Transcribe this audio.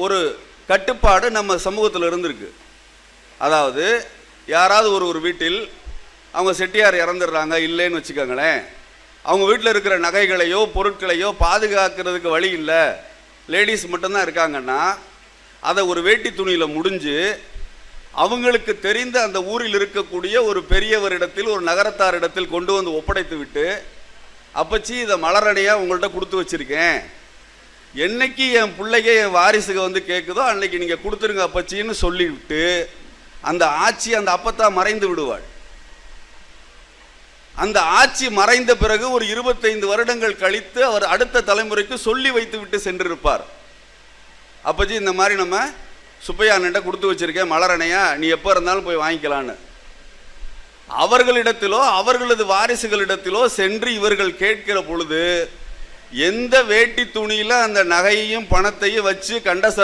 ஒரு கட்டுப்பாடு நம்ம சமூகத்தில் இருந்திருக்கு. அதாவது யாராவது ஒரு வீட்டில் அவங்க செட்டியார் இறந்துடுறாங்க இல்லைன்னு வச்சுக்கோங்களேன், அவங்க வீட்டில் இருக்கிற நகைகளையோ பொருட்களையோ பாதுகாக்கிறதுக்கு வழி இல்லை, லேடிஸ் மட்டும்தான் இருக்காங்கன்னா அதை ஒரு வேட்டி துணியில் முடிஞ்சு அவங்களுக்கு தெரிந்த அந்த ஊரில் இருக்கக்கூடிய ஒரு பெரியவரிடத்தில் ஒரு நகரத்தாரிடத்தில் கொண்டு வந்து ஒப்படைத்து விட்டு, அப்பச்சி இதை மலரணையாக உங்கள்கிட்ட கொடுத்து வச்சுருக்கேன், என்னைக்கு என் பிள்ளைங்க என் வாரிசுக வந்து கேட்குதோ அன்னைக்கு நீங்கள் கொடுத்துருங்க அப்பச்சின்னு சொல்லிவிட்டு அந்த ஆட்சி அந்த அப்பத்தா மறைந்து விடுவாள். அந்த ஆட்சி மறைந்த பிறகு ஒரு 25 வருடங்கள் கழித்து அவர் அடுத்த தலைமுறைக்கு சொல்லி வைத்து விட்டு சென்றிருப்பார். அப்பச்சி இந்த மாதிரி நம்ம சுப்பையான்கிட்ட கொடுத்து வச்சிருக்கேன் மலரணையா, நீ எப்போ இருந்தாலும் போய் வாங்கிக்கலான்னு. அவர்களிடத்திலோ அவர்களது வாரிசுகளிடத்திலோ சென்று இவர்கள் கேட்கிற பொழுது எந்த வேட்டி துணியில அந்த நகையையும் பணத்தையும் வச்சு கண்ட